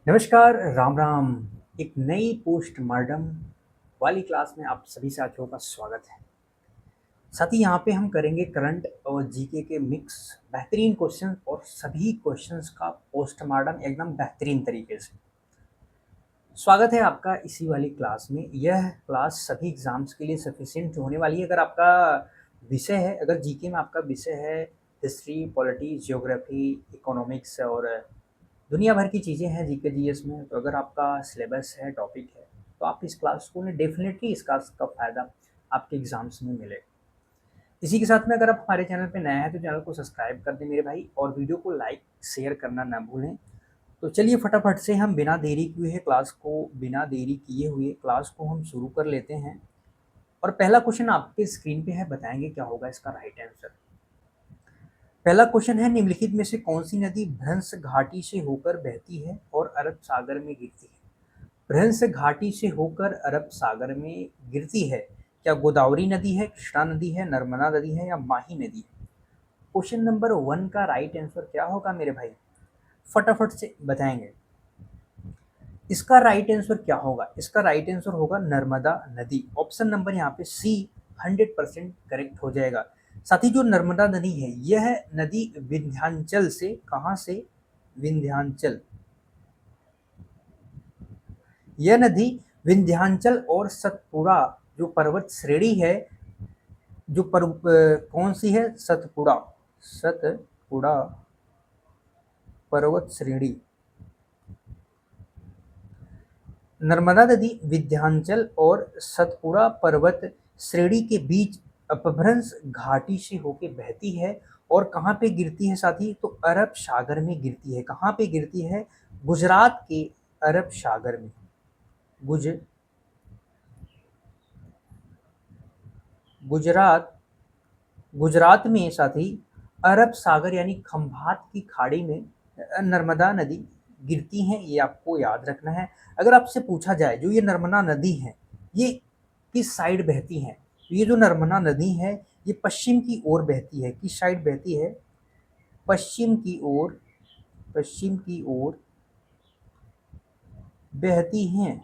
नमस्कार, राम राम। एक नई पोस्टमार्टम वाली क्लास में आप सभी साथियों का स्वागत है। साथ ही यहाँ पे हम करेंगे करंट और जीके के मिक्स बेहतरीन क्वेश्चन और सभी क्वेश्चंस का पोस्टमार्टम एकदम बेहतरीन तरीके से। स्वागत है आपका इसी वाली क्लास में। यह क्लास सभी एग्जाम्स के लिए सफिशिएंट होने वाली है। अगर आपका विषय है, अगर जीके में आपका विषय है हिस्ट्री, पॉलिटी, जियोग्राफी, इकोनॉमिक्स और दुनिया भर की चीज़ें हैं जीके जीएस में, तो अगर आपका सिलेबस है, टॉपिक है, तो आप इस क्लास को डेफिनेटली इसका फ़ायदा आपके एग्ज़ाम्स में मिले। इसी के साथ में अगर आप हमारे चैनल पे नए हैं तो चैनल को सब्सक्राइब कर दें मेरे भाई, और वीडियो को लाइक शेयर करना ना भूलें। तो चलिए फटाफट से हम बिना देरी किए हुए क्लास को हम शुरू कर लेते हैं। और पहला क्वेश्चन आपके स्क्रीन पे है, बताएंगे क्या होगा इसका राइट आंसर। पहला क्वेश्चन है, निम्नलिखित में से कौन सी नदी भ्रंश घाटी से होकर बहती है और अरब सागर में गिरती है। भ्रंश घाटी से होकर अरब सागर में गिरती है। क्या गोदावरी नदी है, कृष्णा नदी है, नर्मदा नदी है या माही नदी है। क्वेश्चन नंबर 1 का राइट आंसर क्या होगा मेरे भाई, फटाफट से बताएंगे। इसका राइट आंसर क्या होगा, इसका राइट आंसर होगा नर्मदा नदी। ऑप्शन नंबर यहाँ पे सी 100% करेक्ट हो जाएगा। साथ ही जो नर्मदा नदी है, यह नदी विंध्याचल से, कहाँ से, विंध्याचल, यह नदी विंध्याचल और सतपुड़ा जो पर्वत श्रेणी है, कौन सी है, सतपुड़ा, सतपुड़ा पर्वत श्रेणी। नर्मदा नदी विंध्याचल और सतपुड़ा पर्वत श्रेणी के बीच अपभ्रंश घाटी से होकर बहती है। और कहाँ पे गिरती है साथी, तो अरब सागर में गिरती है। कहाँ पे गिरती है, गुजरात के अरब सागर में। गुजरात गुजरात में साथी अरब सागर यानी खंभात की खाड़ी में नर्मदा नदी गिरती हैं, ये आपको याद रखना है। अगर आपसे पूछा जाए जो ये नर्मदा नदी है ये किस साइड बहती है, तो ये जो नर्मदा नदी है ये पश्चिम की ओर बहती है। किस साइड बहती है, पश्चिम की ओर, पश्चिम की ओर बहती हैं।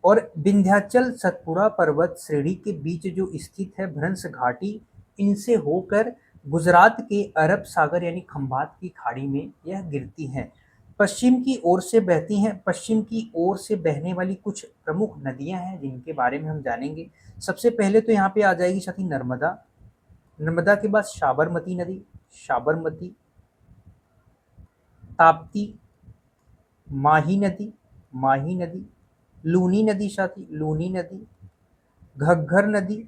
और विंध्याचल सतपुड़ा पर्वत श्रेणी के बीच जो स्थित है भ्रंश घाटी, इनसे होकर गुजरात के अरब सागर यानी खंभात की खाड़ी में यह गिरती हैं। पश्चिम की ओर से बहती हैं। पश्चिम की ओर से बहने वाली कुछ प्रमुख नदियां हैं जिनके बारे में हम जानेंगे। सबसे पहले तो यहाँ पे आ जाएगी साथी नर्मदा। नर्मदा के बाद साबरमती नदी, साबरमती, ताप्ती, माही नदी, माही नदी, लूनी नदी साथी, लूनी नदी, घग्घर नदी,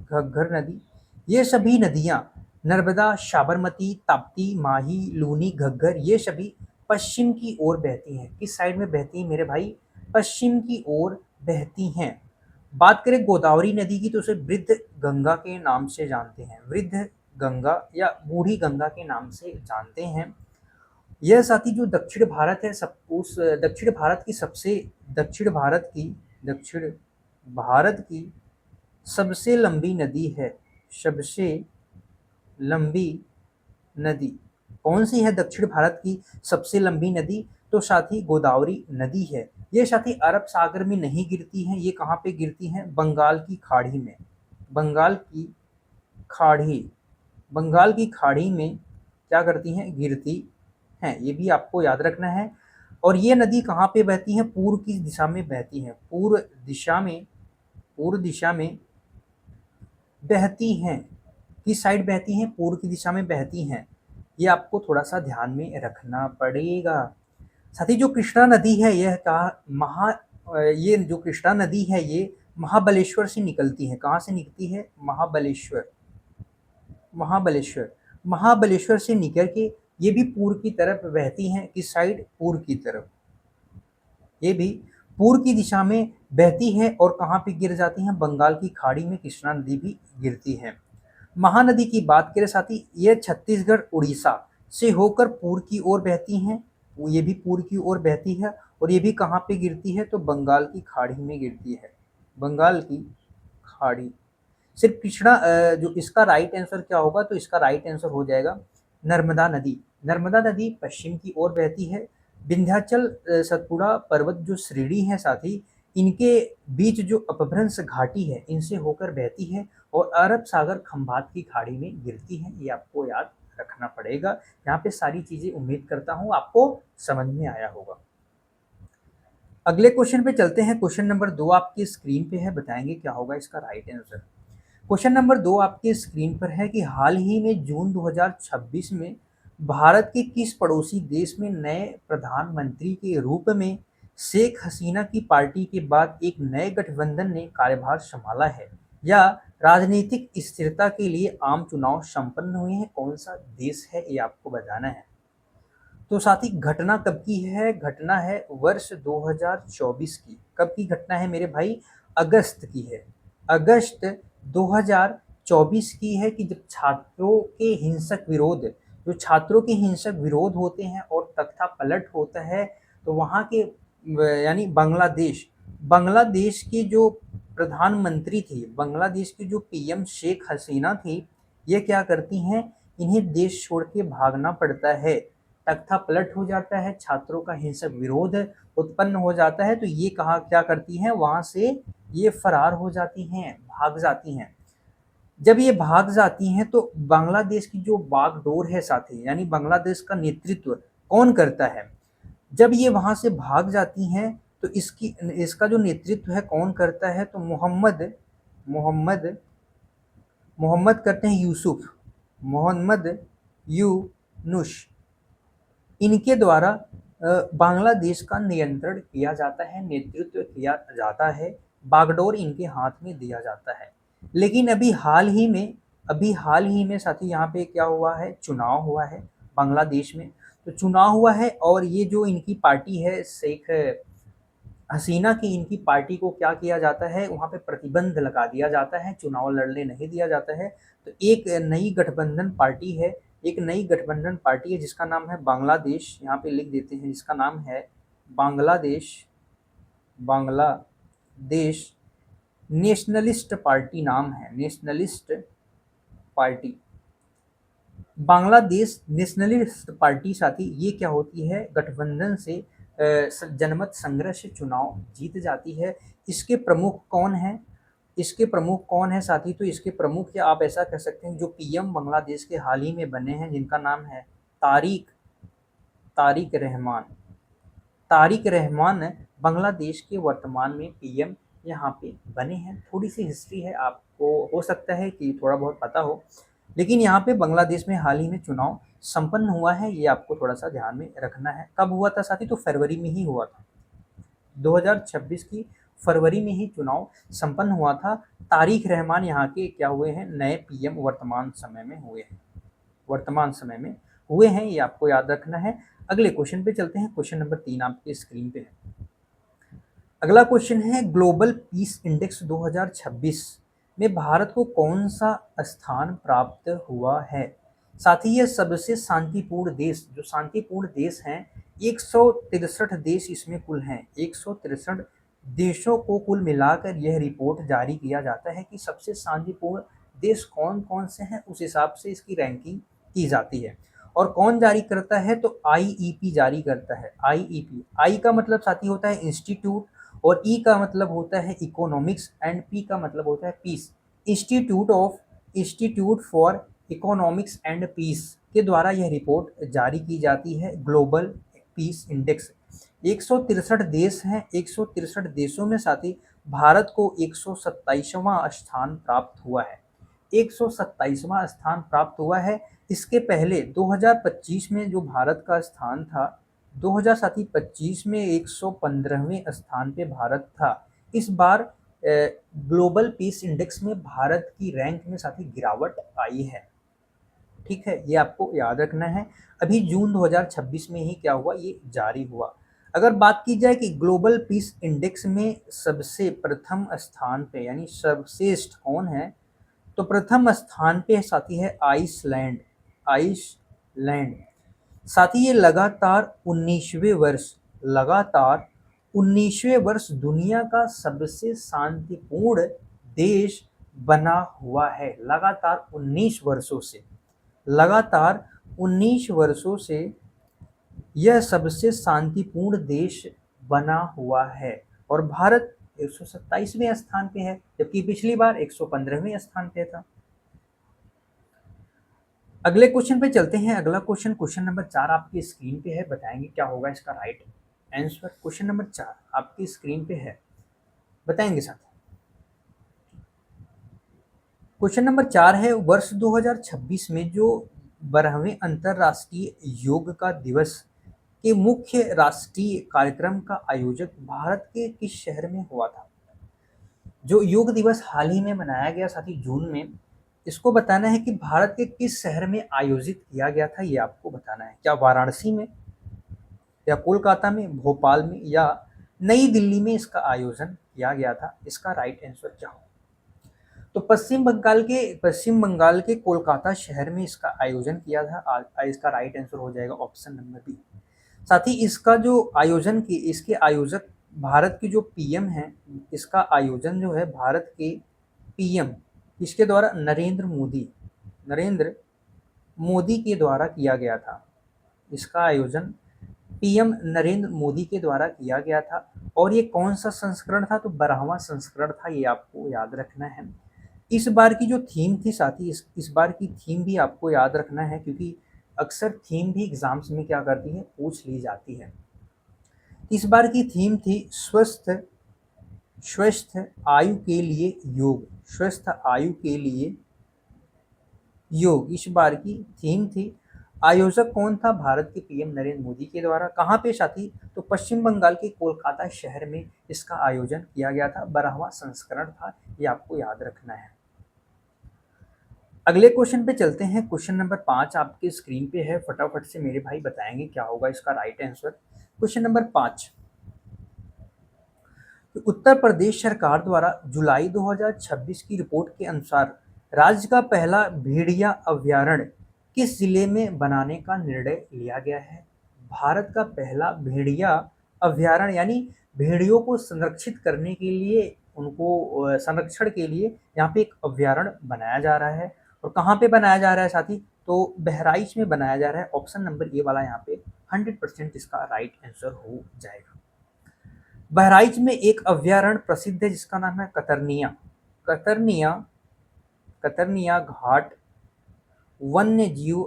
घग्घर नदी। ये सभी नदियां, नर्मदा, साबरमती, ताप्ती, माही, लूनी, घग्घर, ये सभी पश्चिम की ओर बहती हैं। किस साइड में बहती हैं मेरे भाई, पश्चिम की ओर बहती हैं। बात करें गोदावरी नदी की तो उसे वृद्ध गंगा के नाम से जानते हैं, वृद्ध गंगा या बूढ़ी गंगा के नाम से जानते हैं। यह साथी जो दक्षिण भारत है, सब उस दक्षिण भारत की सबसे, दक्षिण भारत की सबसे लंबी नदी है। सबसे लंबी नदी कौन सी है, दक्षिण भारत की सबसे लंबी नदी, तो साथी गोदावरी नदी है। ये साथी अरब सागर में नहीं गिरती हैं, ये कहाँ पे गिरती हैं, बंगाल की खाड़ी में। बंगाल की खाड़ी, बंगाल की खाड़ी में क्या करती हैं, गिरती हैं। ये भी आपको याद रखना है। और ये नदी कहाँ पे बहती है, पूर्व की दिशा में बहती है। पूर्व दिशा में, पूर्व दिशा में बहती हैं। किस साइड बहती हैं, पूर्व की दिशा में बहती हैं। ये आपको थोड़ा सा ध्यान में रखना पड़ेगा। साथ ही जो कृष्णा नदी है यह ये जो कृष्णा नदी है ये महाबलेश्वर से निकलती है। कहाँ से निकलती है, महाबलेश्वर, महाबलेश्वर, महाबलेश्वर से निकल के ये भी पूर्व की तरफ बहती हैं। किस साइड, पूर्व की तरफ। ये भी पूर्व की दिशा में बहती है। और कहाँ पे गिर जाती हैं, बंगाल की खाड़ी में कृष्णा नदी भी गिरती है। महानदी की बात करें साथी, ये छत्तीसगढ़ उड़ीसा से होकर पूर्व की ओर बहती हैं। ये भी पूर्व की ओर बहती है। और ये भी कहाँ पे गिरती है, तो बंगाल की खाड़ी में गिरती है, बंगाल की खाड़ी। सिर्फ कृष्णा जो इसका राइट आंसर क्या होगा, तो इसका राइट आंसर हो जाएगा नर्मदा नदी। नर्मदा नदी पश्चिम की ओर बहती है। विंध्याचल सतपुड़ा पर्वत जो श्रेणी है साथी, इनके बीच जो अपभ्रंश घाटी है इनसे होकर बहती है और अरब सागर खंभात की खाड़ी में गिरती है। ये आपको याद रखना पड़ेगा। यहाँ पे सारी चीजें उम्मीद करता हूँ आपको समझ में आया होगा। अगले क्वेश्चन पे चलते हैं। क्वेश्चन नंबर 2 आपकी स्क्रीन पे है, बताएंगे क्या होगा इसका राइट आंसर। क्वेश्चन नंबर 2 आपके स्क्रीन पर है कि हाल ही में जून 2026 में भारत के किस पड़ोसी देश में नए प्रधानमंत्री के रूप में शेख हसीना की पार्टी के बाद एक नए गठबंधन ने कार्यभार संभाला है, या राजनीतिक स्थिरता के लिए आम चुनाव संपन्न हुए हैं? कौन सा देश है ये आपको बताना है। तो साथ ही घटना कब की है? घटना है वर्ष 2024 की। कब की घटना है मेरे भाई? अगस्त की है। अगस्त 2024 की है कि जब छात्रों के हिंसक विरोध, जो छात्रों के हिंसक विरोध होते हैं और तख्ता पलट होता है, तो वहाँ के यानी बांग्लादेश, बांग्लादेश की जो प्रधानमंत्री थी, बांग्लादेश की जो पीएम शेख हसीना थी, ये क्या करती हैं, इन्हें देश छोड़ के भागना पड़ता है। तख्ता पलट हो जाता है, छात्रों का हिंसक विरोध उत्पन्न हो जाता है, तो ये कहा क्या करती हैं, वहां से ये फरार हो जाती हैं, भाग जाती हैं। जब ये भाग जाती हैं तो बांग्लादेश की जो बागडोर है साथी, यानी बांग्लादेश का नेतृत्व कौन करता है? जब ये वहां से भाग जाती हैं तो इसका जो नेतृत्व है कौन करता है? तो मोहम्मद मोहम्मद मोहम्मद करते हैं यूसुफ, मोहम्मद यूनुस, इनके द्वारा बांग्लादेश का नियंत्रण किया जाता है, नेतृत्व किया जाता है, बागडोर इनके हाथ में दिया जाता है। लेकिन अभी हाल ही में साथी यहाँ पे क्या हुआ है, चुनाव हुआ है बांग्लादेश में। तो चुनाव हुआ है और ये जो इनकी पार्टी है शेख हसीना की, इनकी पार्टी को क्या किया जाता है, वहाँ पे प्रतिबंध लगा दिया जाता है, चुनाव लड़ने नहीं दिया जाता है। तो एक नई गठबंधन पार्टी है, एक नई गठबंधन पार्टी है जिसका नाम है बांग्लादेश, यहाँ पे लिख देते हैं, जिसका नाम है बांग्लादेश बांग्लादेश नेशनलिस्ट पार्टी नाम है, nationalist party, Bangladesh nationalist party साथी। ये क्या होती है, गठबंधन से जनमत संग्रह से चुनाव जीत जाती है। इसके प्रमुख कौन है, इसके प्रमुख कौन है साथी? तो इसके प्रमुख, या आप ऐसा कह सकते हैं जो पीएम बांग्लादेश के हाल ही में बने हैं, जिनका नाम है तारिक तारिक रहमान। तारिक रहमान बांग्लादेश के वर्तमान में पीएम यहाँ पे बने हैं। थोड़ी सी हिस्ट्री है, आपको हो सकता है कि थोड़ा बहुत पता हो, लेकिन यहाँ पे बांग्लादेश में हाल ही में चुनाव संपन्न हुआ है, ये आपको थोड़ा सा ध्यान में रखना है। कब हुआ था साथी? तो फरवरी में ही हुआ था, 2026 की फरवरी में ही चुनाव संपन्न हुआ था। तारिक रहमान यहाँ के क्या हुए हैं, नए पीएम वर्तमान समय में हुए हैं, वर्तमान समय में हुए हैं, ये आपको याद रखना है। अगले क्वेश्चन पे चलते हैं। क्वेश्चन नंबर 3 आपके स्क्रीन पे है। अगला क्वेश्चन है, ग्लोबल पीस इंडेक्स 2026 में भारत को कौन सा स्थान प्राप्त हुआ है? साथ ही ये सबसे शांतिपूर्ण देश, जो शांतिपूर्ण देश हैं, 163 देश इसमें कुल हैं, 163 देशों को कुल मिलाकर यह रिपोर्ट जारी किया जाता है कि सबसे शांतिपूर्ण देश कौन कौन से हैं, उस हिसाब से इसकी रैंकिंग की जाती है। और कौन जारी करता है? तो आईईपी जारी करता है। आईईपी, आई का मतलब साथी होता है इंस्टीट्यूट, और ई का मतलब होता है इकोनॉमिक्स, एंड पी का मतलब होता है peace. Institute for economics and peace के द्वारा यह रिपोर्ट जारी की जाती है, ग्लोबल पीस इंडेक्स। 163 देश हैं, 163 देशों में साथी भारत को 127वां स्थान प्राप्त हुआ है, 127वां स्थान प्राप्त हुआ है। इसके पहले 2025 में जो भारत का स्थान था, 2025 में 115वें स्थान पे भारत था। इस बार ग्लोबल पीस इंडेक्स में भारत की रैंक में साथी गिरावट आई है। ठीक है, ये आपको याद रखना है। अभी जून 2026 में ही क्या हुआ, ये जारी हुआ। अगर बात की जाए कि ग्लोबल पीस इंडेक्स में सबसे प्रथम स्थान पे, यानी सर्वश्रेष्ठ कौन है, तो प्रथम स्थान पे साथी है आइसलैंड। आइसलैंड साथी ये लगातार 19वें वर्ष दुनिया का सबसे शांतिपूर्ण देश बना हुआ है। लगातार 19 वर्षों से यह सबसे शांतिपूर्ण देश बना हुआ है और भारत 127वें स्थान पे है, जबकि पिछली बार 115वें स्थान पे था। अगले क्वेश्चन पे चलते हैं। अगला क्वेश्चन, क्वेश्चन नंबर 4 आपकी स्क्रीन पे है, बताएंगे क्या होगा इसका राइट आंसर। क्वेश्चन नंबर 4 आपकी स्क्रीन पे है, बताएंगे साथ। क्वेश्चन नंबर 4 है, वर्ष 2026 में जो 12वें अंतर्राष्ट्रीय योग का दिवस के मुख्य राष्ट्रीय कार्यक्रम का आयोजक भारत के किस शहर में हुआ था? जो योग दिवस हाल ही में मनाया गया साथी जून में, इसको बताना है कि भारत के किस शहर में आयोजित किया गया था, ये आपको बताना है। क्या वाराणसी में, या कोलकाता में, भोपाल में, या नई दिल्ली में इसका आयोजन किया गया था? इसका राइट आंसर क्या हो? तो पश्चिम बंगाल के कोलकाता शहर में इसका आयोजन किया था। इसका राइट आंसर हो जाएगा ऑप्शन नंबर बी। साथ ही इसका जो आयोजन की इसके आयोजक भारत की जो पीएम है, इसका आयोजन जो है भारत के पीएम इसके द्वारा नरेंद्र मोदी के द्वारा किया गया था। इसका आयोजन पीएम नरेंद्र मोदी के द्वारा किया गया था। और ये कौन सा संस्करण था? तो 12वां संस्करण था, ये आपको याद रखना है। इस बार की जो थीम थी साथी, इस बार की थीम भी आपको याद रखना है, क्योंकि अक्सर थीम भी एग्जाम्स में क्या करती है, पूछ ली जाती है। इस बार की थीम थी स्वस्थ स्वस्थ आयु के लिए योग। स्वस्थ आयु के लिए योग इस बार की थीम थी। आयोजक कौन था? भारत के पीएम नरेंद्र मोदी के द्वारा। कहाँ पे साथी? तो पश्चिम बंगाल के कोलकाता शहर में इसका आयोजन किया गया था। 12वां संस्करण था, ये आपको याद रखना है। अगले क्वेश्चन पे चलते हैं। क्वेश्चन नंबर 5 आपके स्क्रीन पे है, फटाफट से मेरे भाई बताएंगे क्या होगा इसका right answer. Question number 5, Uttar Pradesh सरकार द्वारा जुलाई 2026 की रिपोर्ट के अनुसार राज्य का पहला भेड़िया अभयारण्य किस जिले में बनाने का निर्णय लिया गया है? भारत का पहला भेड़िया अभयारण्य, यानी भेड़ियों को संरक्षित करने के लिए, उनको संरक्षण के लिए यहाँ पे एक अभयारण्य बनाया जा रहा है। और कहाँ पे बनाया जा रहा है साथी? तो बहराइच में बनाया जा रहा है। ऑप्शन नंबर ए वाला यहाँ पे 100% इसका राइट आंसर हो जाएगा। बहराइच में एक अभयारण्य प्रसिद्ध है जिसका नाम है कतरनिया कतरनिया घाट वन्य जीव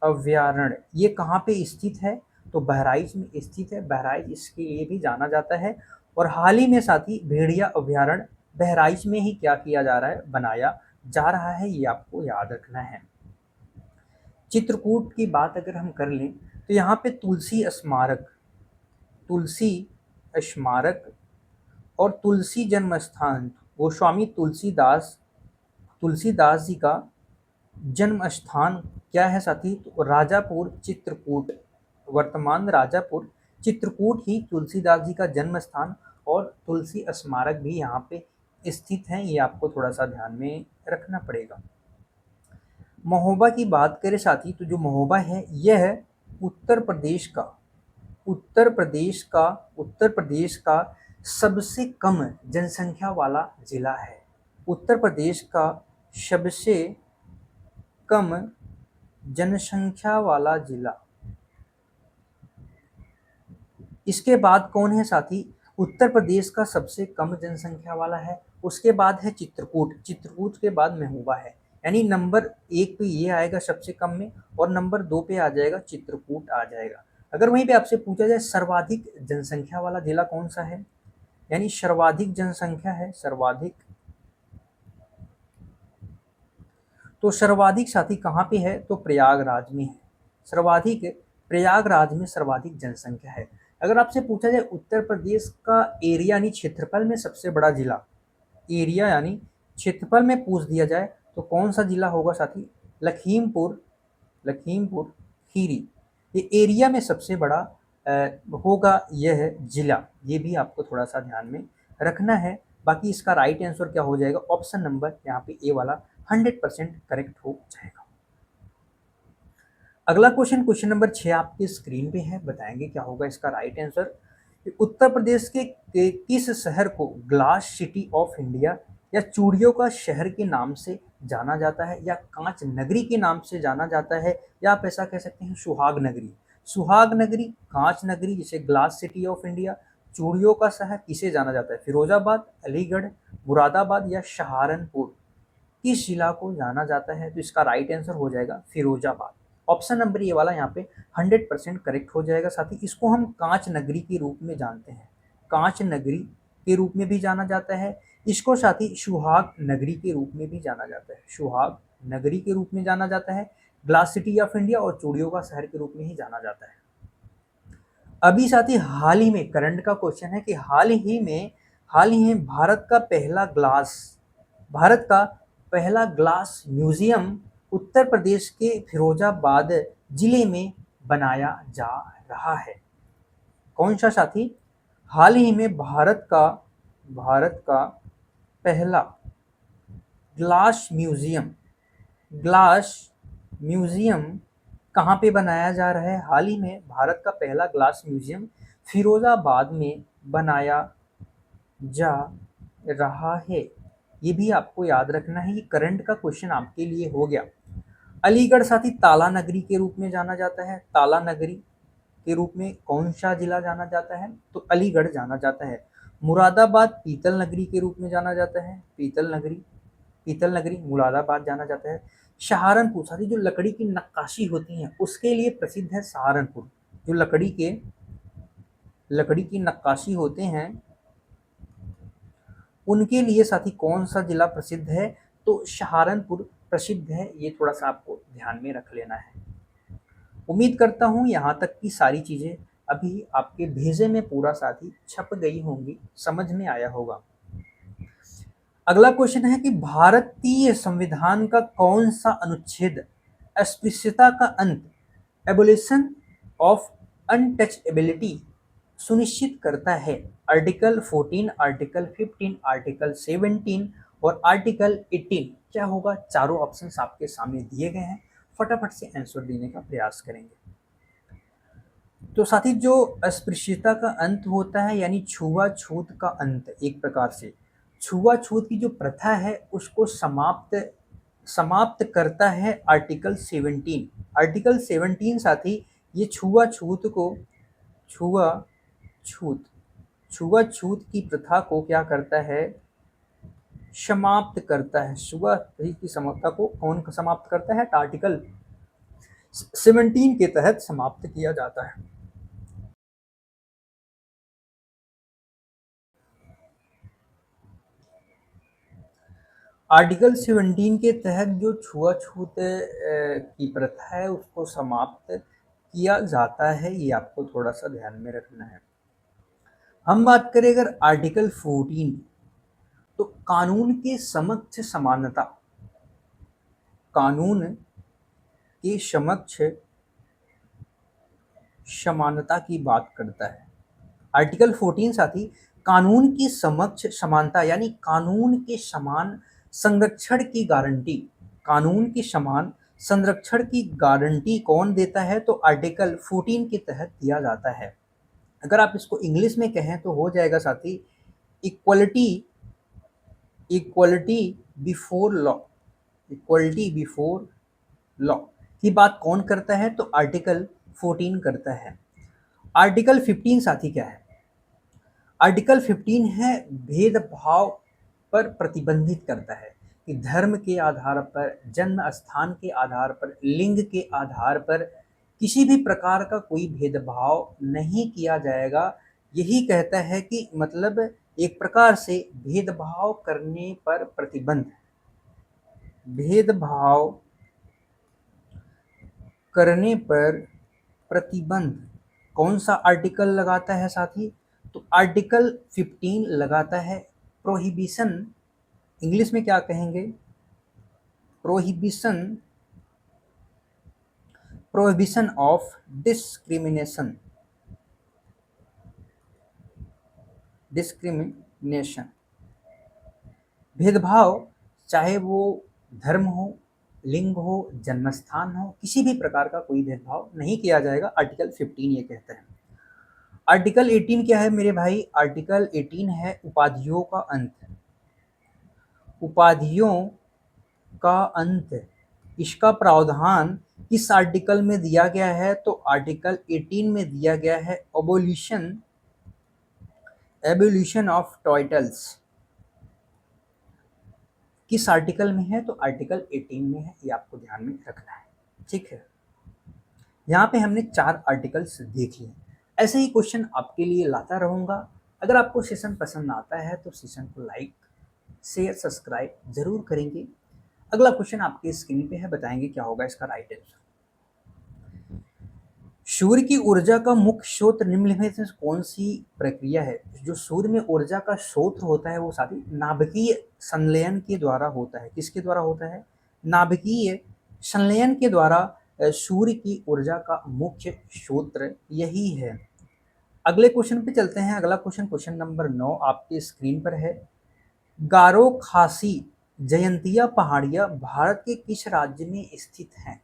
अभयारण्य। ये कहाँ पे स्थित है? तो बहराइच में स्थित है। बहराइच इसके लिए भी जाना जाता है। और हाल ही में साथी भेड़िया अभयारण्य बहराइच में ही क्या किया जा रहा है, बनाया जा रहा है, ये आपको याद रखना है। चित्रकूट की बात अगर हम कर लें तो यहाँ पे तुलसी स्मारक और तुलसी जन्म स्थान, गोस्वामी तुलसीदास जी का जन्म स्थान क्या है साथी? तो राजापुर चित्रकूट, वर्तमान राजापुर चित्रकूट ही तुलसीदास जी का जन्म स्थान और तुलसी स्मारक भी यहाँ पे स्थित हैं। ये आपको थोड़ा सा ध्यान में रखना पड़ेगा। महोबा की बात करें साथी, तो जो महोबा है यह उत्तर प्रदेश का उत्तर प्रदेश का उत्तर प्रदेश का सबसे कम जनसंख्या वाला जिला है। उत्तर प्रदेश का सबसे कम जनसंख्या वाला जिला। इसके बाद कौन है साथी? उत्तर प्रदेश का सबसे कम जनसंख्या वाला है, उसके बाद है चित्रकूट के बाद महोबा है। यानी नंबर 1 पे ये आएगा सबसे कम में, और नंबर 2 पे आ जाएगा चित्रकूट आ जाएगा। अगर वहीं पे आपसे पूछा जाए सर्वाधिक जनसंख्या वाला जिला कौन सा है, यानी सर्वाधिक जनसंख्या है, तो सर्वाधिक साथी कहाँ पे है? तो प्रयागराज में है। प्रयागराज में सर्वाधिक जनसंख्या है। अगर आपसे पूछा जाए उत्तर प्रदेश का एरिया यानी क्षेत्रफल में सबसे बड़ा जिला, एरिया यानी क्षेत्रफल में पूछ दिया जाए तो कौन सा जिला होगा साथी? लखीमपुर खीरी। ये एरिया में सबसे बड़ा होगा यह जिला। ये भी आपको थोड़ा सा ध्यान में रखना है। बाकी इसका राइट आंसर क्या हो जाएगा? ऑप्शन नंबर यहाँ पे ए वाला 100% करेक्ट हो जाएगा। अगला क्वेश्चन नंबर 6 आपके स्क्रीन पे है, बताएंगे क्या होगा इसका राइट आंसर। उत्तर प्रदेश के किस शहर को ग्लास सिटी ऑफ इंडिया या चूड़ियों का शहर के नाम से जाना जाता है या कांच नगरी के नाम से जाना जाता है, या आप ऐसा कह सकते हैं सुहाग नगरी। सुहाग नगरी, कांच नगरी जिसे ग्लास सिटी ऑफ इंडिया, चूड़ियों का शहर किसे जाना जाता है? फिरोजाबाद, अलीगढ़, मुरादाबाद या सहारनपुर। किस जिला को जाना जाता है? तो इसका राइट आंसर हो जाएगा फिरोजाबाद। ऑप्शन नंबर ये वाला यहाँ पे 100% करेक्ट हो जाएगा। साथ ही इसको हम कांच नगरी के रूप में जानते हैं, कांच नगरी के रूप में भी जाना जाता है। इसको साथ ही सुहाग नगरी के रूप में भी जाना जाता है, सुहाग नगरी के रूप में जाना जाता है, ग्लास सिटी ऑफ इंडिया और चूड़ियों का शहर के रूप में ही जाना जाता है। अभी साथ ही हाल ही में करंट का क्वेश्चन है कि हाल ही में भारत का पहला ग्लास म्यूजियम उत्तर प्रदेश के फिरोजाबाद जिले में बनाया जा रहा है। कौन सा साथी? हाल ही में भारत का पहला ग्लास म्यूजियम कहाँ पे बनाया जा रहा है? हाल ही में भारत का पहला ग्लास म्यूजियम फिरोजाबाद में बनाया जा रहा है। ये भी आपको याद रखना है, ये करंट का क्वेश्चन आपके लिए हो गया। अलीगढ़ साथी ताला नगरी के रूप में जाना जाता है, ताला नगरी के रूप में कौन सा जिला जाना जाता है? तो अलीगढ़ जाना जाता है। मुरादाबाद पीतल नगरी के रूप में जाना जाता है, पीतल नगरी मुरादाबाद जाना जाता है। सहारनपुर साथी जो लकड़ी की नक्काशी होती है उसके लिए प्रसिद्ध है सहारनपुर। जो लकड़ी की नक्काशी होते हैं उनके लिए साथी कौन सा जिला प्रसिद्ध है? तो सहारनपुर प्रसिद्ध है। ये थोड़ा सा आपको ध्यान में रख लेना है। उम्मीद करता हूँ यहाँ तक की सारी चीज़ें अभी आपके भेजे में पूरा साथी छप गई होंगी, समझ में आया होगा। अगला क्वेश्चन है कि भारतीय संविधान का कौन सा अनुच्छेद अस्पृश्यता का अंत, एबोलिशन ऑफ अनटचेबिलिटी सुनिश्चित करता है? आर्टिकल 14, आर्टिकल 15, आर्टिकल 17 और आर्टिकल 18 क्या होगा? चारों ऑप्शंस आपके सामने दिए गए हैं, फटाफट से आंसर देने का प्रयास करेंगे। तो साथी जो अस्पृश्यता का अंत होता है यानी छुआछूत का अंत, एक प्रकार से छुआछूत की जो प्रथा है उसको समाप्त करता है आर्टिकल 17। आर्टिकल 17 साथी ये छुआछूत छुआछूत की प्रथा को क्या करता है? समाप्त करता है। छुआछूत की समता को कौन समाप्त करता है? आर्टिकल 17 के तहत समाप्त किया जाता है। आर्टिकल 17 के तहत जो छुआछूत की प्रथा है उसको समाप्त किया जाता है, ये आपको थोड़ा सा ध्यान में रखना है। हम बात करें अगर आर्टिकल 14, तो कानून के समक्ष समानता, कानून के समक्ष समानता की बात करता है। आर्टिकल 14 साथी कानून की समक्ष समानता यानी कानून के समान संरक्षण की गारंटी, कानून के समान संरक्षण की गारंटी कौन देता है? तो आर्टिकल 14 के तहत दिया जाता है। अगर आप इसको इंग्लिश में कहें तो हो जाएगा साथी equality equality before law, equality before law की बात कौन करता है? तो आर्टिकल 14 करता है। आर्टिकल 15 साथी क्या है? आर्टिकल 15 है भेदभाव पर प्रतिबंधित करता है कि धर्म के आधार पर, जन्म स्थान के आधार पर, लिंग के आधार पर किसी भी प्रकार का कोई भेदभाव नहीं किया जाएगा। यही कहता है कि मतलब एक प्रकार से भेदभाव करने पर प्रतिबंध, भेदभाव करने पर प्रतिबंध कौन सा आर्टिकल लगाता है साथी? तो आर्टिकल 15 लगाता है। प्रोहिबिशन, इंग्लिश में क्या कहेंगे? Prohibition, prohibition of discrimination, discrimination भेदभाव, चाहे वो धर्म हो, लिंग हो, जन्मस्थान हो, किसी भी प्रकार का कोई भेदभाव नहीं किया जाएगा, आर्टिकल 15 ये कहता है। आर्टिकल 18 क्या है मेरे भाई? आर्टिकल 18 है उपाधियों का अंत, उपाधियों का अंत, इसका प्रावधान किस आर्टिकल में दिया गया है? तो आर्टिकल 18 में दिया गया है, एबोल्यूशन ऑफ टाइटल्स। किस आर्टिकल में है? तो आर्टिकल 18 में है, ये आपको ध्यान में रखना है। ठीक है, यहाँ पे हमने 4 आर्टिकल्स देख लिए। ऐसे ही क्वेश्चन आपके लिए लाता रहूँगा। अगर आपको सेशन पसंद आता है तो सेशन को लाइक, शेयर, सब्सक्राइब जरूर करेंगे। अगला क्वेश्चन आपके स्क्रीन पे है, बताएंगे क्या होगा इसका राइट आंसर। सूर्य की ऊर्जा का मुख्य स्रोत निम्नलिखित में से कौन सी प्रक्रिया है? जो सूर्य में ऊर्जा का स्रोत होता है वो साथी नाभिकीय संलयन के द्वारा होता है। किसके द्वारा होता है? नाभिकीय संलयन के द्वारा सूर्य की ऊर्जा का मुख्य स्रोत यही है। अगले क्वेश्चन पे चलते हैं। अगला क्वेश्चन, क्वेश्चन नंबर 9 आपके स्क्रीन पर है। गारो खासी जयंतिया पहाड़ियां भारत के किस राज्य में स्थित हैं?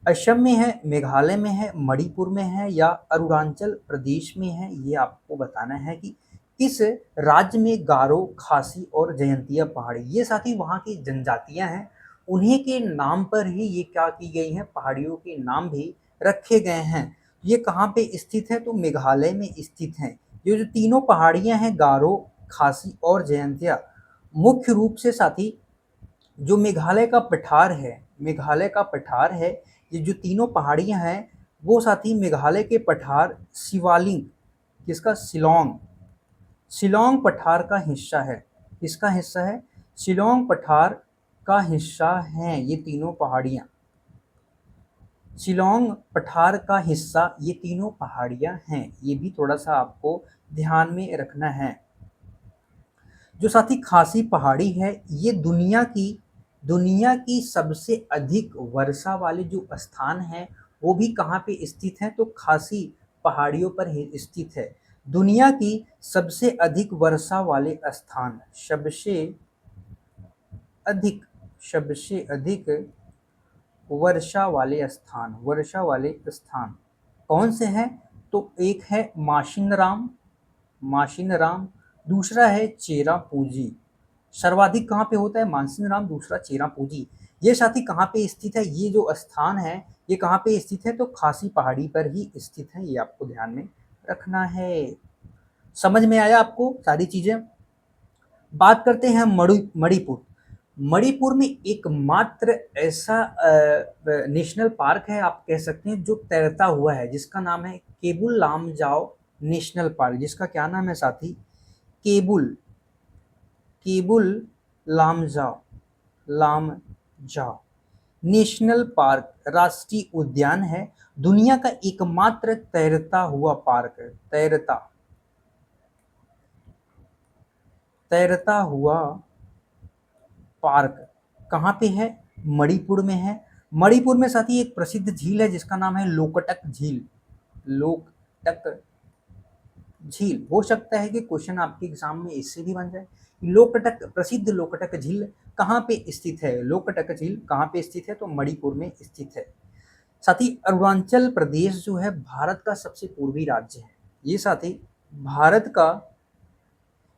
असम में है, मेघालय में है, मणिपुर में है या अरुणाचल प्रदेश में है? ये आपको बताना है कि किस राज्य में गारो, खासी और जयंतिया पहाड़ी, ये साथी वहाँ की जनजातियां हैं, उन्हीं के नाम पर ही ये क्या की गई हैं, पहाड़ियों के नाम भी रखे गए हैं। ये कहाँ पे स्थित है? तो मेघालय में स्थित हैं। ये जो तीनों पहाड़ियां हैं, गारो, खासी और जयंतिया, मुख्य रूप से साथी जो मेघालय का पठार है, मेघालय का पठार है, ये जो तीनों पहाड़ियां हैं वो साथी मेघालय के पठार शिवालिक, किसका? शिलोंग, शिलोंग पठार का हिस्सा है। किसका हिस्सा है? शिलोंग पठार का हिस्सा है ये तीनों पहाड़ियां। शिलोंग पठार का हिस्सा ये तीनों पहाड़ियां हैं, ये भी थोड़ा सा आपको ध्यान में रखना है। जो साथी खासी पहाड़ी है, ये दुनिया की सबसे अधिक वर्षा वाले जो स्थान है वो भी कहाँ पे स्थित है? तो खासी पहाड़ियों पर ही स्थित है। दुनिया की सबसे अधिक वर्षा वाले स्थान, सबसे अधिक वर्षा वाले स्थान कौन से हैं? तो एक है माशिनराम, दूसरा है चेरापूंजी। सर्वाधिक कहाँ पे होता है? मानसिनराम, दूसरा चेरापूंजी। ये साथी कहाँ पे स्थित है? ये जो स्थान है ये कहाँ पे स्थित है? तो खासी पहाड़ी पर ही स्थित है, ये आपको ध्यान में रखना है। समझ में आया आपको सारी चीजें? बात करते हैं मणिपुर। मणिपुर में एकमात्र ऐसा नेशनल पार्क है, आप कह सकते हैं, जो तैरता हुआ है, जिसका नाम है केबुल लामजाओ नेशनल पार्क। जिसका क्या नाम है साथी? केबुल केबुल लामजाओ नेशनल पार्क, राष्ट्रीय उद्यान है। दुनिया का एकमात्र तैरता हुआ पार्क है, तैरता हुआ पार्क कहाँ पे है? मणिपुर में है। मणिपुर में साथी एक प्रसिद्ध झील है जिसका नाम है लोकटक झील। लोकटक झील, हो सकता है कि क्वेश्चन आपके एग्जाम में इससे भी बन जाए। लोकटक, प्रसिद्ध लोकटक झील कहाँ पे स्थित है? लोकटक झील कहाँ पे स्थित है? तो मणिपुर में स्थित है। साथ ही अरुणाचल प्रदेश जो है भारत का सबसे पूर्वी राज्य है। ये साथी भारत का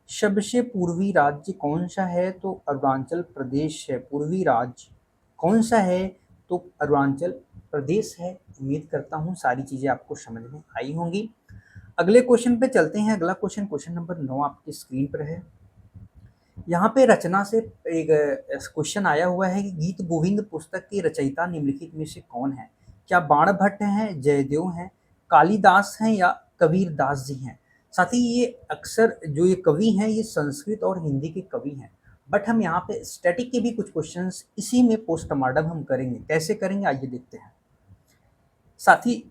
सबसे पूर्वी राज्य कौन सा है? तो अरुणाचल प्रदेश है। पूर्वी राज्य कौन सा है? तो अरुणाचल प्रदेश है। उम्मीद करता हूँ सारी चीज़ें आपको समझ में आई होंगी। अगले क्वेश्चन पे चलते हैं। अगला क्वेश्चन, क्वेश्चन नंबर 9 आपकी स्क्रीन पर है। यहाँ पे रचना से एक क्वेश्चन आया हुआ है कि गीत गोविंद पुस्तक के रचयिता निम्नलिखित में से कौन है? क्या बाण भट्ट हैं, जयदेव हैं, कालिदास हैं या कबीर दास जी हैं? साथ ही ये अक्सर जो ये कवि हैं ये संस्कृत और हिंदी के कवि हैं। बट हम यहाँ पे स्टैटिक के भी कुछ क्वेश्चंस इसी में पोस्टमार्टम हम करेंगे। कैसे करेंगे आइए देखते हैं। साथ ही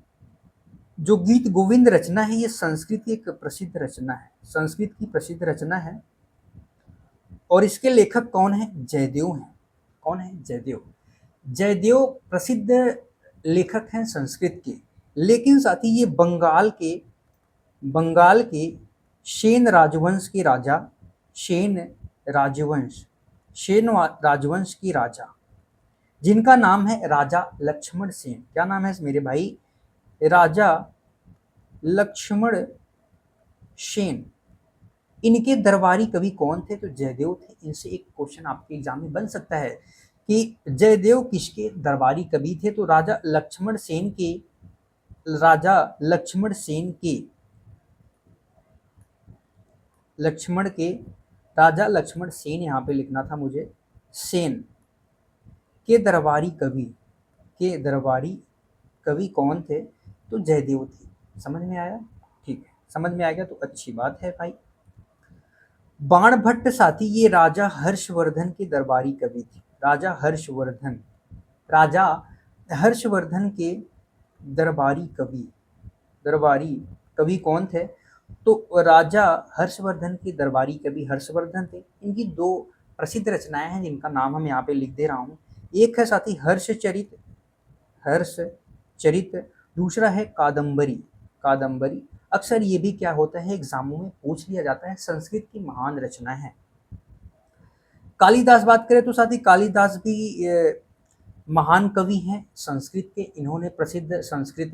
जो गीत गोविंद रचना है ये संस्कृत की एक प्रसिद्ध रचना है, संस्कृत की प्रसिद्ध रचना है। और इसके लेखक कौन है? जयदेव हैं। कौन है? जयदेव। जयदेव प्रसिद्ध लेखक हैं संस्कृत के, लेकिन साथ ही ये बंगाल के सेन राजवंश के राजा, सेन राजवंश की राजा, जिनका नाम है राजा लक्ष्मण सेन। क्या नाम है मेरे भाई? राजा लक्ष्मण सेन। इनके दरबारी कवि कौन थे? तो जयदेव थे। इनसे एक क्वेश्चन आपके एग्जाम में बन सकता है कि जयदेव किसके दरबारी कवि थे? तो राजा लक्ष्मण सेन के लक्ष्मण के राजा लक्ष्मण सेन यहाँ पे लिखना था मुझे, सेन के दरबारी कवि कौन थे? तो जयदेव थे। समझ में आया? ठीक है, समझ में आ गया तो अच्छी बात है भाई। बाणभट्ट साथी ये राजा हर्षवर्धन के दरबारी कवि थे। राजा हर्षवर्धन के दरबारी कवि कौन थे? तो राजा हर्षवर्धन के दरबारी कवि हर्षवर्धन थे। इनकी दो प्रसिद्ध रचनाएं हैं जिनका नाम हम यहाँ पे लिख दे रहा हूँ। एक है साथी हर्षचरित, दूसरा है कादम्बरी। अक्सर ये भी क्या होता है, एग्जामों में पूछ लिया जाता है, संस्कृत की महान रचना है। कालिदास बात करें तो साथी कालिदास भी महान कवि हैं संस्कृत के। इन्होंने प्रसिद्ध संस्कृत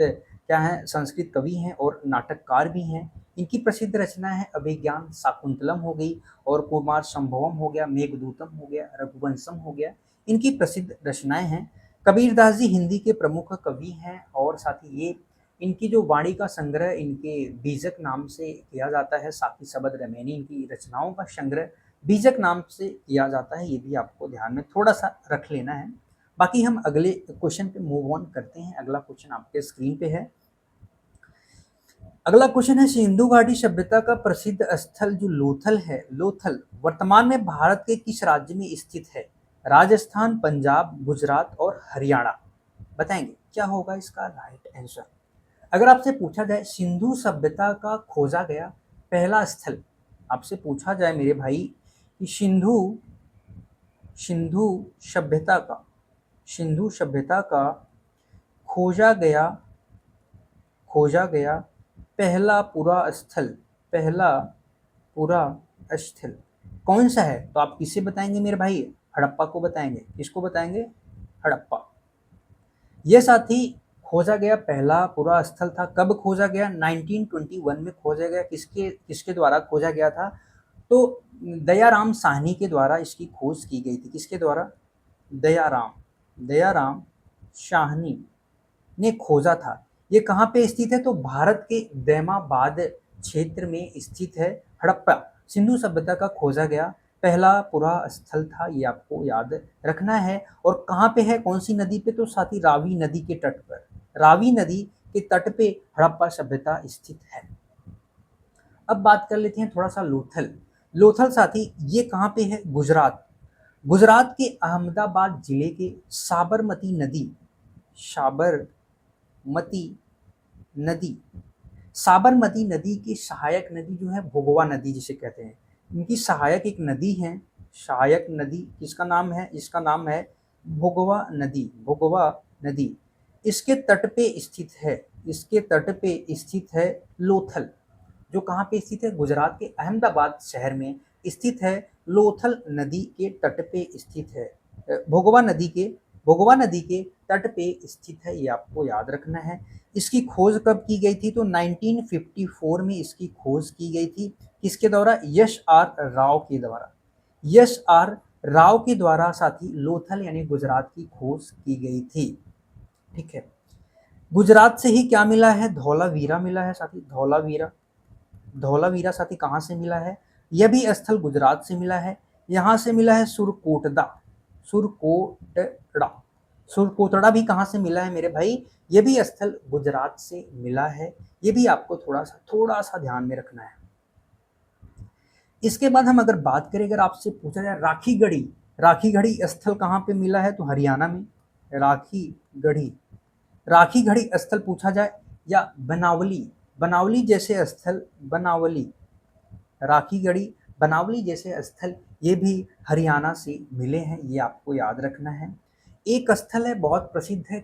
कवि हैं और नाटककार भी हैं। इनकी प्रसिद्ध रचना है अभिज्ञान शाकुंतलम हो गई, और कुमार संभवम हो गया, मेघदूतम हो गया, रघुवंशम हो गया। इनकी प्रसिद्ध रचनाएं हैं। कबीरदास जी हिंदी के प्रमुख कवि हैं, और साथ ही ये इनकी जो वाणी का संग्रह इनके बीजक नाम से किया जाता है। साथी शबद रमैनी इनकी रचनाओं का संग्रह बीजक नाम से किया जाता है। ये भी आपको ध्यान में थोड़ा सा रख लेना है। बाकी हम अगले क्वेश्चन पे मूव ऑन करते हैं। अगला क्वेश्चन आपके स्क्रीन पे है। अगला क्वेश्चन है, सिंधु घाटी सभ्यता का प्रसिद्ध स्थल जो लोथल वर्तमान में भारत के किस राज्य में स्थित है? राजस्थान, पंजाब, गुजरात और हरियाणा। बताएंगे क्या होगा इसका राइट आंसर? अगर आपसे पूछा जाए सिंधु सभ्यता का खोजा गया पहला स्थल, आपसे पूछा जाए मेरे भाई कि सिंधु सभ्यता का खोजा गया पहला पूरा स्थल कौन सा है? तो आप किसे बताएंगे मेरे भाई? हड़प्पा को बताएंगे। किसको बताएंगे? हड़प्पा। यह साथी खोजा गया पहला पूरा स्थल था। कब खोजा गया? 1921 में खोजा गया। किसके द्वारा खोजा गया था? तो दयाराम साहनी के द्वारा इसकी खोज की गई थी। किसके द्वारा? दयाराम साहनी ने खोजा था। ये कहाँ पे स्थित है? तो भारत के दैमाबाद क्षेत्र में स्थित है हड़प्पा। सिंधु सभ्यता का खोजा गया पहला पूरा स्थल था, ये आपको याद रखना है। और कहाँ पे है? कौन सी नदी पे? तो साथी रावी नदी के तट पर, रावी नदी के तट पे हड़प्पा सभ्यता स्थित है। अब बात कर लेते हैं थोड़ा सा लोथल साथी ये कहाँ पे है? गुजरात के अहमदाबाद जिले के साबरमती नदी की सहायक नदी जो है भोगवा नदी जिसे कहते हैं। इनकी सहायक एक नदी है, सहायक नदी किसका नाम है? इसका नाम है भोगवा नदी। इसके तट पे स्थित है लोथल। जो कहाँ पे स्थित है? गुजरात के अहमदाबाद शहर में स्थित है। लोथल नदी के तट पे स्थित है। भोगवा नदी के तट पे स्थित है, ये आपको याद रखना है। इसकी खोज कब की गई थी? तो 1954 में इसकी खोज की गई थी। किसके द्वारा? यश आर राव के द्वारा साथी लोथल यानी गुजरात की खोज की गई थी। ठीक है। गुजरात से ही क्या मिला है? धौलावीरा मिला है साथी। धौलावीरा साथी कहाँ से मिला है? यह भी स्थल गुजरात से मिला है। यहाँ से मिला है सुरकोटड़ा भी कहाँ से मिला है मेरे भाई? ये भी स्थल गुजरात से मिला है। ये भी आपको थोड़ा सा ध्यान में रखना है। इसके बाद हम अगर बात करें, अगर आपसे पूछा जाए राखी गढ़ी स्थल कहाँ पे मिला है? तो हरियाणा में राखी गढ़ी स्थल पूछा जाए, या बनावली जैसे स्थल, बनावली जैसे स्थल ये भी हरियाणा से मिले हैं, ये आपको याद रखना है। एक स्थल है बहुत प्रसिद्ध है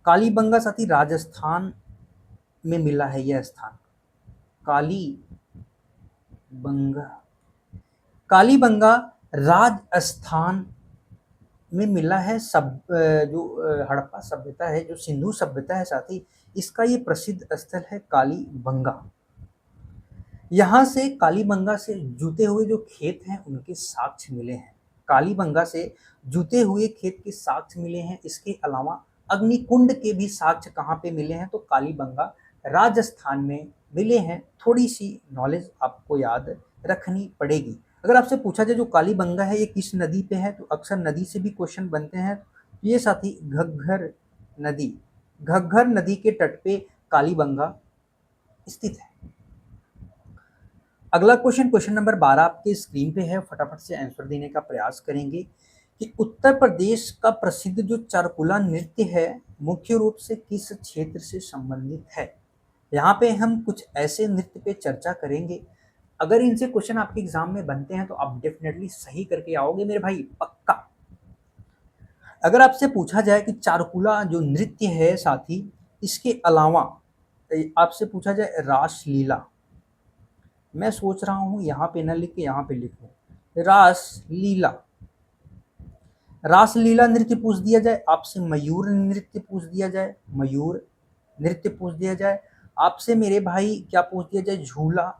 कालीबंगा साथी राजस्थान में मिला है। यह स्थान कालीबंगा राजस्थान में मिला है। जो हड़प्पा सभ्यता है, जो सिंधु सभ्यता है साथी, इसका ये प्रसिद्ध स्थल है कालीबंगा। यहाँ से कालीबंगा से जुते हुए जो खेत हैं उनके साक्ष्य मिले हैं। कालीबंगा से जूते हुए खेत के साक्ष्य मिले हैं। इसके अलावा अग्निकुंड के भी साक्ष्य कहाँ पे मिले हैं? तो कालीबंगा राजस्थान में मिले हैं। थोड़ी सी नॉलेज आपको याद रखनी पड़ेगी। अगर आपसे पूछा जाए जो कालीबंगा है ये किस नदी पे है, तो अक्सर नदी से भी क्वेश्चन बनते हैं। ये साथी घग्घर नदी, घग्घर नदी के तट पे कालीबंगा स्थित है। अगला क्वेश्चन, क्वेश्चन नंबर 12 आपके स्क्रीन पे है, फटाफट से आंसर देने का प्रयास करेंगे कि उत्तर प्रदेश का प्रसिद्ध जो चारकुला नृत्य है मुख्य रूप से किस क्षेत्र से संबंधित है? यहाँ पे हम कुछ ऐसे नृत्य पे चर्चा करेंगे, अगर इनसे क्वेश्चन आपके एग्जाम में बनते हैं तो आप डेफिनेटली सही करके आओगे मेरे भाई, पक्का। अगर आपसे पूछा जाए कि चारकुला जो नृत्य है साथी, इसके अलावा आपसे पूछा जाए रासलीला, मैं सोच रहा हूँ यहाँ पे ना लिख के यहाँ पे लिखूं रासलीला, रासलीला नृत्य पूछ दिया जाए आपसे, मयूर नृत्य पूछ दिया जाए, मयूर नृत्य पूछ दिया जाए आपसे मेरे भाई, क्या पूछ दिया जाए? झूला,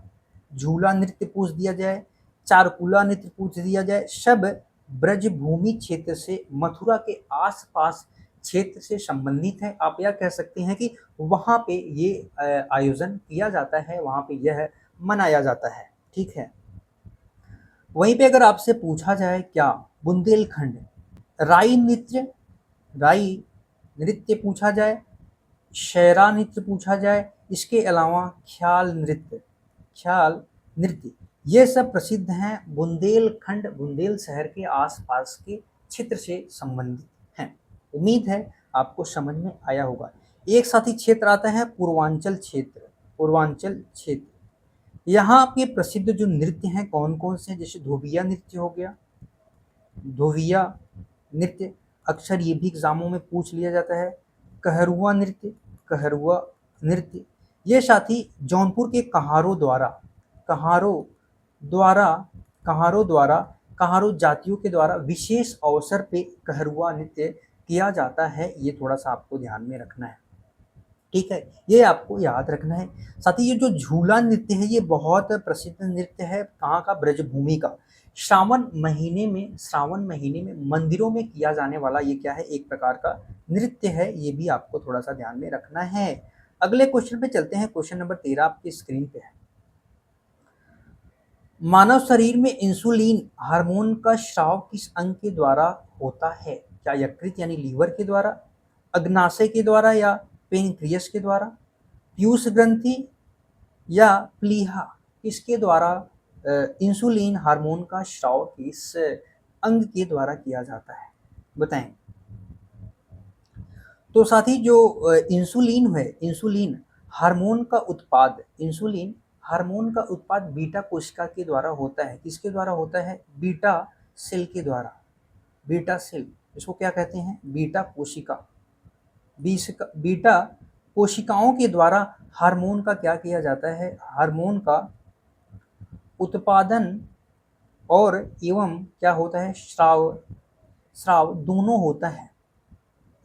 झूला नृत्य पूछ दिया जाए, चारकुला नृत्य पूछ दिया जाए, सब ब्रजभूमि क्षेत्र से, मथुरा के आसपास क्षेत्र से संबंधित है। आप यह कह सकते हैं कि वहाँ पे ये आयोजन किया जाता है, वहाँ पे यह मनाया जाता है, ठीक है। वहीं पे अगर आपसे पूछा जाए क्या बुंदेलखंड राई नृत्य, राई नृत्य पूछा जाए, शेरा नृत्य पूछा जाए, इसके अलावा ख्याल नृत्य, ख्याल नृत्य, ये सब प्रसिद्ध हैं बुंदेलखंड, बुंदेल शहर के आसपास के क्षेत्र से संबंधित हैं। उम्मीद है आपको समझ में आया होगा। एक साथ ही क्षेत्र आता है पूर्वांचल क्षेत्र, पूर्वांचल क्षेत्र, यहाँ आपके प्रसिद्ध जो नृत्य हैं कौन कौन से? जैसे धोबिया नृत्य हो गया, धोबिया नृत्य अक्सर ये भी एग्जामों में पूछ लिया जाता है। कहरुआ नृत्य, कहरुआ नृत्य, ये साथी जौनपुर के कहारों द्वारा, कहारों द्वारा, कहारों द्वारा, कहारों जातियों के द्वारा विशेष अवसर पे कहरुआ नृत्य किया जाता है। ये थोड़ा सा आपको ध्यान में रखना है, ठीक है, ये आपको याद रखना है। साथ ही ये जो झूला नृत्य है ये बहुत प्रसिद्ध नृत्य है, कहाँ का? ब्रजभूमि का। श्रावण महीने में, श्रावण महीने में मंदिरों में किया जाने वाला ये क्या है? एक प्रकार का नृत्य है, ये भी आपको थोड़ा सा ध्यान में रखना है। अगले क्वेश्चन पे चलते हैं, क्वेश्चन नंबर 13 आपकी स्क्रीन पे है। मानव शरीर में इंसुलिन हार्मोन का स्राव किस अंग के द्वारा होता है? क्या यकृत यानी लीवर के द्वारा, अग्नाशय के द्वारा, या पेनक्रियस के द्वारा, पीयूष ग्रंथि या प्लीहा, इसके द्वारा इंसुलिन हार्मोन का स्राव किस अंग के द्वारा किया जाता है? बताएं। तो साथी जो इंसुलिन है, इंसुलिन हार्मोन का उत्पाद, इंसुलिन हार्मोन का उत्पाद बीटा कोशिका के द्वारा होता है। किसके द्वारा होता है? बीटा सेल के द्वारा, बीटा सेल, इसको क्या कहते हैं? बीटा कोशिका, बीटा कोशिकाओं के द्वारा हार्मोन का क्या किया जाता है? हार्मोन का उत्पादन और एवं क्या होता है? स्राव, स्राव दोनों होता है,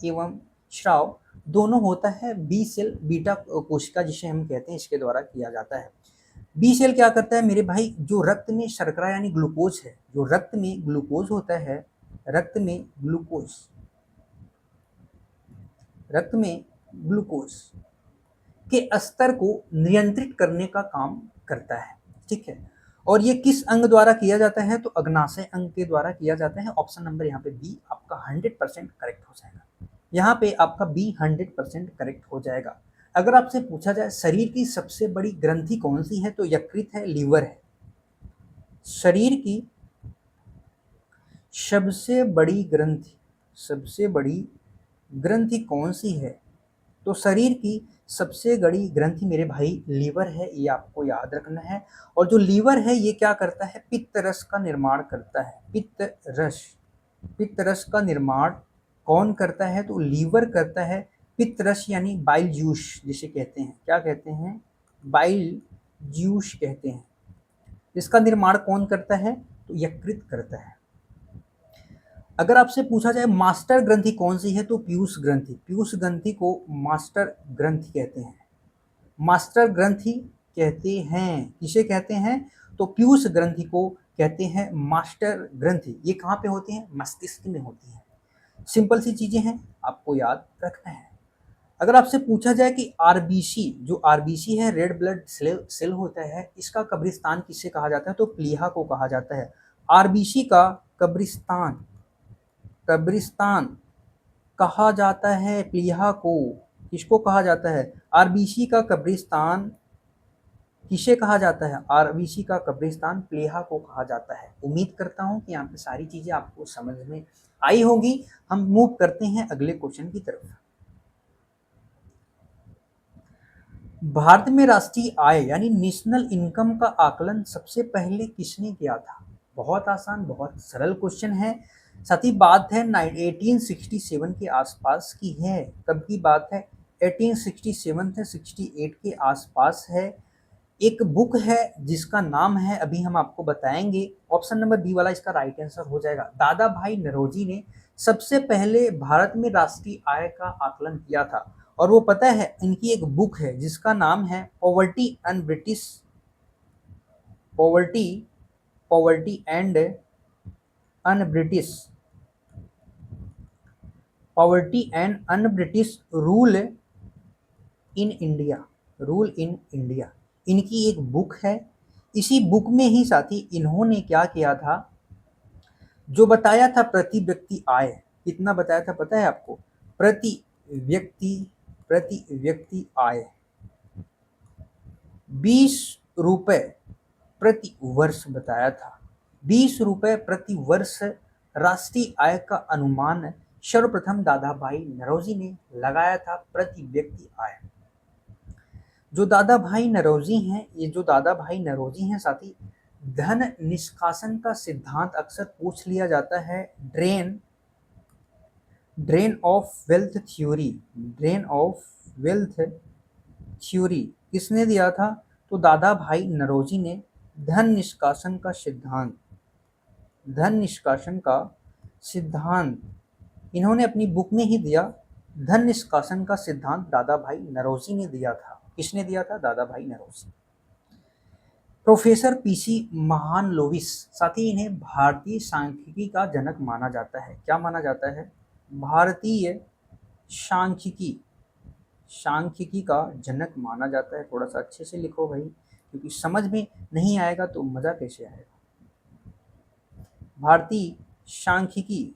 एवं स्राव दोनों होता है बी सेल, बीटा कोशिका जिसे हम कहते हैं, इसके द्वारा किया जाता है। बी सेल क्या करता है मेरे भाई? जो रक्त में शर्करा यानी ग्लूकोज है, जो रक्त में ग्लूकोज होता है, रक्त में ग्लूकोज, रक्त में ग्लूकोज के स्तर को नियंत्रित करने का काम करता है, ठीक है। और ये किस अंग द्वारा किया जाता है? तो अग्नाशय अंग के द्वारा किया जाता है। ऑप्शन नंबर यहाँ पे बी आपका 100% करेक्ट हो जाएगा, यहाँ पे आपका बी 100% करेक्ट हो जाएगा। अगर आपसे पूछा जाए शरीर की सबसे बड़ी ग्रंथि कौन सी है? तो यकृत है, लीवर है। शरीर की सबसे बड़ी ग्रंथि, सबसे बड़ी ग्रंथि कौन सी है? तो शरीर की सबसे बड़ी ग्रंथि मेरे भाई लीवर है, ये आपको याद रखना है। और जो लीवर है ये क्या करता है? पित्त रस का निर्माण करता है, पित्त रस, पित्त रस का निर्माण कौन करता है? तो लीवर करता है। पित्त रस यानी बाइल जूस जिसे कहते हैं, क्या कहते हैं? बाइल जूस कहते हैं। इसका निर्माण कौन करता है? तो यकृत करता है। अगर आपसे पूछा जाए मास्टर ग्रंथि कौन सी है? तो पीयूष ग्रंथि, पीयूष ग्रंथि को मास्टर ग्रंथि कहते हैं, मास्टर ग्रंथि कहते हैं। किसे कहते हैं? तो पीयूष ग्रंथि को कहते हैं मास्टर ग्रंथि, ये कहाँ पे होते हैं? मस्तिष्क में होती हैं। सिंपल सी चीजें हैं, आपको याद रखना है। अगर आपसे पूछा जाए कि आरबीसी, जो आरबीसी है रेड ब्लड सेल होता है, इसका कब्रिस्तान किसे कहा जाता है? तो प्लीहा को कहा जाता है। आरबीसी का कब्रिस्तान कब्रिस्तान कहा जाता है प्लीहा को। किसको कहा जाता है? आरबीसी का कब्रिस्तान किसे कहा जाता है? आरबीसी का कब्रिस्तान प्लीहा को कहा जाता है। उम्मीद करता हूं कि यहाँ पे सारी चीजें आपको समझ में आई होगी। हम मूव करते हैं अगले क्वेश्चन की तरफ। भारत में राष्ट्रीय आय यानी नेशनल इनकम का आकलन सबसे पहले किसने किया था? बहुत आसान, बहुत सरल क्वेश्चन है। साथ ही बात है 1867 के आसपास की है। कब की बात है? 1867 से 68 के आसपास है। एक बुक है जिसका नाम है, अभी हम आपको बताएंगे। ऑप्शन नंबर बी वाला इसका राइट आंसर हो जाएगा। दादा भाई नौरोजी ने सबसे पहले भारत में राष्ट्रीय आय का आकलन किया था। और वो पता है, इनकी एक बुक है जिसका नाम है poverty poverty and un British poverty and un British rule in India. इनकी एक बुक है। इसी बुक में ही साथी इन्होंने क्या किया था, जो बताया था प्रति व्यक्ति आय, कितना बताया था पता है आपको? प्रति व्यक्ति आय 20 रुपए प्रति वर्ष बताया था। 20 रुपए प्रति वर्ष राष्ट्रीय आय का अनुमान सर्वप्रथम दादा भाई नौरोजी ने लगाया था, प्रति व्यक्ति आय। जो दादा भाई नौरोजी हैं साथी, धन निष्कासन का सिद्धांत अक्सर पूछ लिया जाता है। ड्रेन ऑफ वेल्थ थ्योरी किसने दिया था? तो दादा भाई नौरोजी ने धन निष्कासन का सिद्धांत इन्होंने अपनी बुक में ही दिया। धन निष्कासन का सिद्धांत दादा भाई नौरोजी ने दिया था। किसने दिया था? दादा भाई नौरोजी। प्रोफेसर पीसी महालनोबिस, साथ ही इन्हें भारतीय सांख्यिकी का जनक माना जाता है। क्या माना जाता है? भारतीय सांख्यिकी का जनक माना जाता है। थोड़ा सा अच्छे से लिखो भाई, क्योंकि समझ में नहीं आएगा तो मजा कैसे आएगा। भारतीय सांख्यिकी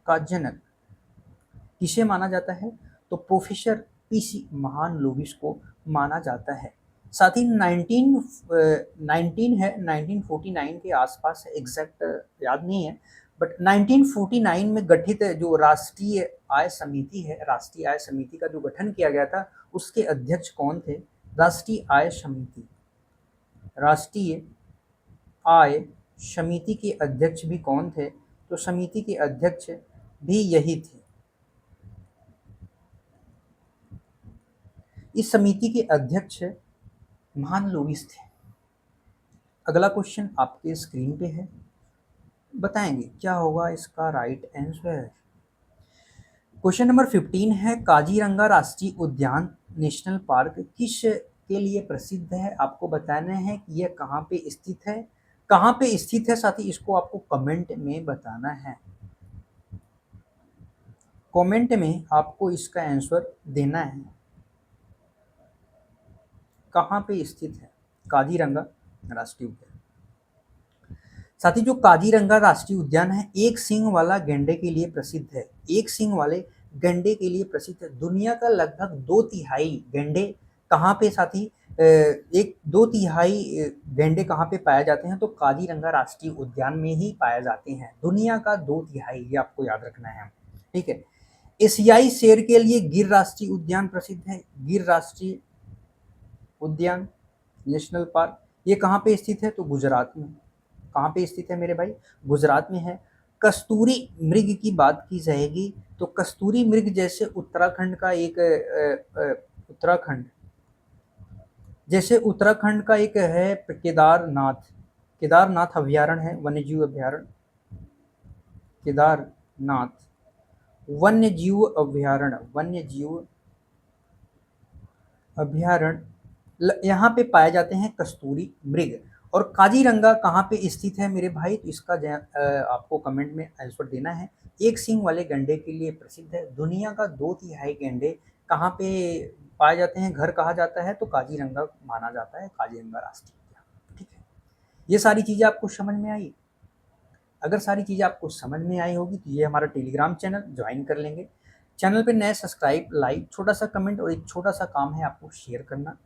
का जनक किसे माना जाता है? तो प्रोफेसर पीसी महालनोबिस को माना जाता है। साथ ही 1949 के आसपास है, एग्जैक्ट याद नहीं है, बट 1949 में गठित जो राष्ट्रीय आय समिति का जो गठन किया गया था, उसके अध्यक्ष कौन थे? राष्ट्रीय आय समिति के अध्यक्ष भी कौन थे? तो समिति के अध्यक्ष भी यही थे। इस समिति के अध्यक्ष महालनोबिस थे। अगला क्वेश्चन आपके स्क्रीन पे है, बताएंगे क्या होगा इसका राइट आंसर। क्वेश्चन नंबर 15 है, काजीरंगा राष्ट्रीय उद्यान नेशनल पार्क किस के लिए प्रसिद्ध है? आपको बताना है कि यह कहाँ पे स्थित है। कहाँ पे स्थित है साथी, इसको आपको कमेंट में बताना है। कमेंट में आपको इसका आंसर देना है, कहाँ पे स्थित है काजीरंगा राष्ट्रीय उद्यान। साथी जो काजीरंगा राष्ट्रीय उद्यान है, एक सींग वाला गैंडे के लिए प्रसिद्ध है। एक सींग वाले गैंडे के लिए प्रसिद्ध है। दुनिया का लगभग 2/3 गैंडे कहाँ पे साथी, एक 2/3 गैंडे कहाँ पे पाए जाते हैं? तो काजीरंगा राष्ट्रीय उद्यान में ही पाए जाते हैं। दुनिया का 2/3, ये आपको याद रखना है, ठीक है। एशियाई शेर के लिए गिर राष्ट्रीय उद्यान प्रसिद्ध है। गिर राष्ट्रीय उद्यान नेशनल पार्क, ये कहाँ पे स्थित है? तो गुजरात में। कहाँ पे स्थित है मेरे भाई? गुजरात में है। कस्तूरी मृग की बात की जाएगी तो कस्तूरी मृग जैसे उत्तराखंड का एक है केदारनाथ अभ्यारण्य है, वन्यजीव अभ्यारण्य। केदारनाथ वन्यजीव अभयारण्य यहाँ पे पाए जाते हैं कस्तूरी मृग। और काजीरंगा कहाँ पे स्थित है मेरे भाई, तो इसका आपको कमेंट में आंसर देना है। एक सींग वाले गैंडे के लिए प्रसिद्ध है। दुनिया का 2/3 गैंडे कहाँ पे पाए जाते हैं, घर कहा जाता है, तो काजीरंगा माना जाता है, काजीरंगा राष्ट्रीय उद्यान। ठीक है, ये सारी चीज़ें आपको समझ में आई। अगर सारी चीज़ें आपको समझ में आई होगी तो ये हमारा टेलीग्राम चैनल ज्वाइन कर लेंगे। चैनल पे नए सब्सक्राइब, लाइक, छोटा सा कमेंट और एक छोटा सा काम है आपको शेयर करना।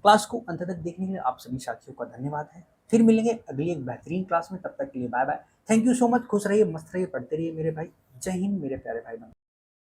क्लास को अंत तक देखने के लिए आप सभी साथियों का धन्यवाद है। फिर मिलेंगे अगली एक बेहतरीन क्लास में, तब तक के लिए bye bye. Thank you so much. खुश रहिए, मस्त रहिए, पढ़ते रहिए मेरे भाई। जय हिंद मेरे प्यारे भाई बहन।